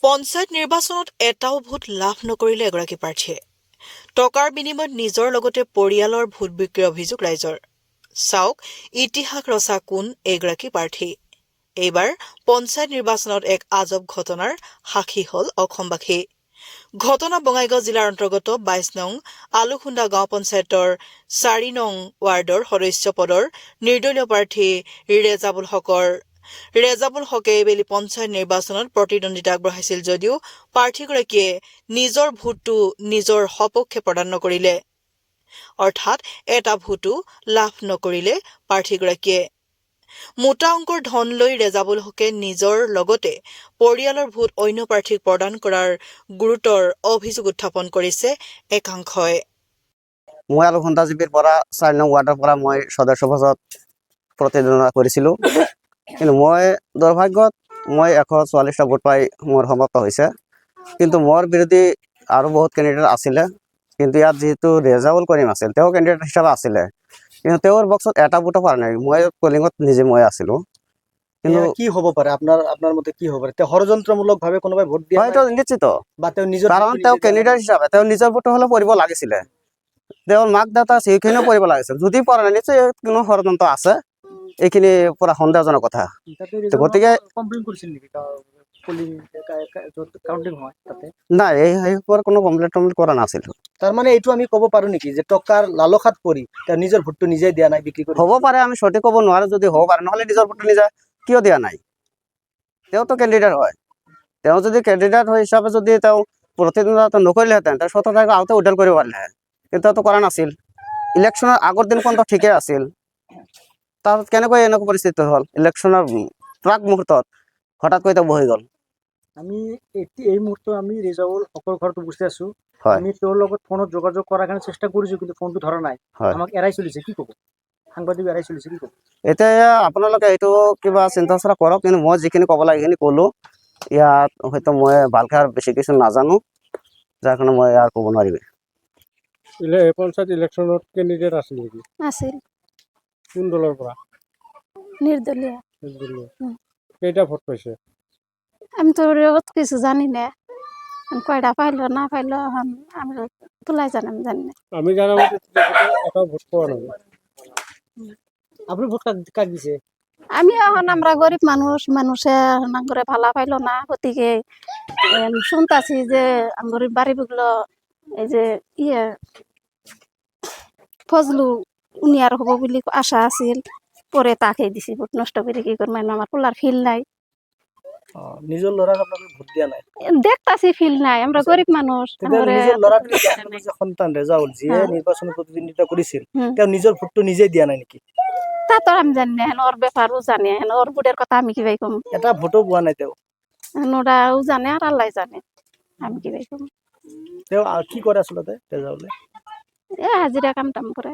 পঞ্চায়ত নিৰ্বাচনত এটাও ভোট লাভ নকৰিলে এগৰাকী প্ৰাৰ্থীয়ে টকাৰ বিনিময়ত নিজৰ লগতে পৰিয়ালৰ ভোট বিক্ৰীৰ অভিযোগ ৰাইজৰ চাওক ইতিহাস ৰচা কোন এইগৰাকী প্ৰাৰ্থী এইবাৰ পঞ্চায়ত নিৰ্বাচনত এক আজব ঘটনাৰ সাক্ষী হল অসমবাসী ঘটনা বঙাইগাঁও জিলাৰ অন্তৰ্গত ২২ নং আলুখুন্দা গাঁও পঞ্চায়তৰ ৪ নং ৱাৰ্ডৰ সদস্য পদৰ নিৰ্দলীয় প্ৰাৰ্থী ৰেজাবুল হকে এইবেলি পঞ্চায়ত নিৰ্বাচনত প্ৰতিদ্বন্দ্বিতা আগবঢ়াইছিল যদিও প্ৰাৰ্থীগৰাকীয়ে নিজৰ ভোটটো নিজৰ সপক্ষে প্ৰদান নকৰিলে অৰ্থাৎ এটা ভোটো লাভ নকৰিলে প্ৰাৰ্থীগৰাকীয়ে মোটা অংকৰ ধন লৈ ৰেজাবুল হকে নিজৰ লগতে পৰিয়ালৰ ভোট অন্য প্ৰাৰ্থীক প্ৰদান কৰাৰ গুৰুতৰ অভিযোগ উত্থাপন কৰিছে একাংশই মই আলুখুন্দা জিপিৰ পৰা ৪ নং ৱাৰ্ডৰ পৰা মই সদস্য পদত প্ৰতিদ্বন্দ্বিতা কৰিছিলোঁ কিন্তু মই দুৰ্ভাগ্যত মই ১৪৪টা ভোট পাই মোৰ সমাপ্ত হৈছে কিন্তু মোৰ বিৰোধী আৰু বহুত কেণ্ডিডেট আছিলে কিন্তু ইয়াত যেহেতু ৰেজাবুল কৰিম আছিল তেওঁ কেণ্ডিডেট হিচাপে আছিলে কিন্তু তেওঁৰ বক্সত এটা ভোটো পৰা নাই মই পলিঙত নিজে মই আছিলোঁ কিন্তু কি হ'ব পাৰে আপোনাৰ মতে কি হ'ব পাৰে তেওঁ ষড়যন্ত্ৰমূলকভাৱে কোনোবাই ভোট দিয়া হয়তো নিশ্চিত বা তেওঁ নিজৰ কাৰণ তেওঁ কেণ্ডিডেট হিচাপে তেওঁ নিজৰ ভোটটো হ'লে পৰিব লাগিছিলে তেওঁৰ মাক দেউতা সেইখিনিও পৰিব লাগিছিল যদি পৰা নাই নিশ্চয় কোনো ষড়যন্ত্ৰ আছে এইখিনি পুৰা সন্দেহজনক কথা গতিকে নাই এই কোনো কমপ্লেইন কৰা নাছিল তাৰমানে এইটো আমি ক'ব পাৰো নেকি যে টকাৰ লালসাত পৰি তেওঁ নিজৰ ভোটটো নিজে দিয়া নাই বিক্ৰী কৰি হ'ব পাৰে আমি সঠিক ক'ব নোৱাৰো যদি হ'ব পাৰে নহ'লে নিজৰ ভোটটো নিজে কিয় দিয়া নাই তেওঁতো কেণ্ডিডেট হয় তেওঁ যদি কেণ্ডিডেট হয় হিচাপে যদি তেওঁ প্ৰতিদ্বন্দ্বিতা নকৰিলেহেঁতেন তেওঁ ১৭ তাৰিখে আউটে উদ্ধাৰ কৰিব পাৰিলেহেঁতেন কিন্তু তেওঁতো কৰা নাছিল ইলেকশ্যনৰ আগৰ দিনখনতো ঠিকেই আছিল তাৰ কেনেকৈ এনেকুৱা পৰিস্থিতি হ'ল ইলেকশ্যনৰ প্ৰাক মুহূৰ্তত হঠাৎকৈ তেওঁ বহি গ'ল আমি এই মুহূৰ্তত আমি ৰেজাবুল হকৰ ঘৰত উপস্থিত আছো হয় আমি তেওঁৰ লগত ফোনত যোগাযোগ কৰাৰ কাৰণে চেষ্টা কৰিছো কিন্তু ফোনটো ধৰা নাই আমাক এৰাই চলিছে কি ক'ব সাংবাদিক এৰাই চলিছে কি ক'ব এতিয়া আপোনালোকে এইটো কিবা চিন্তা চৰ্চা কৰক কিন্তু মই যিখিনি ক'ব লাগে সেইখিনি ক'লোঁ ইয়াত হয়তো মই ভালকৈ আৰু বেছি কিছু নাজানো যাৰ কাৰণে মই আৰু ক'ব নোৱাৰিম পঞ্চায়ত ইলেকশ্যনত কেণ্ডিডেট আছিল নেকি আছিল কোন দলৰ পৰা নির্দলীয় কেইটা ভোট পাইছে আমি তো রেবত কিছু জানি না কয়টা পাইলো না পাইলো আমি তুলাই জানাম জানি না আমি জানা মতে এটা ভোট পাওয়া নাই আপনি ভোট কাক দিছে আমি এখন আমরা গরিব মানুষে করে ভালা পাইলো না গতিকে শুনতাছি যে আমার বাড়িগুলো এই যে ফজলু উনি আর হবো বলে আশা আছিল পরে তাকে দিছি ভোট নষ্ট করে কি করবো আমার পোলার ফিল নাই নিজৰ ল'ৰাক আপোনালোকে ভোট দিয়া নাই দেখতাছি ফিল নাই আমৰা গৰিব মানুষ নিজৰ ল'ৰাটোৰ যে সন্তান ৰেজাউল যিয়ে নিৰ্বাচনত প্ৰতিদ্বন্দ্বিতা কৰিছিল তেওঁ নিজৰ ভোটটো নিজে দিয়া নাই নেকি তা তো আমি জানি না ওর ব্যাপারও জানি ওর ভোটের কথা আমি কিভাবে কম এটা ভোটো পোৱা নাই তেওঁ ওৰাও জানে আৰ আল্লাহ জানে আমি কিভাবে কম তেওঁ কি কৰে আচলতে ৰেজাউলে হাজিৰা কাম টাম কৰে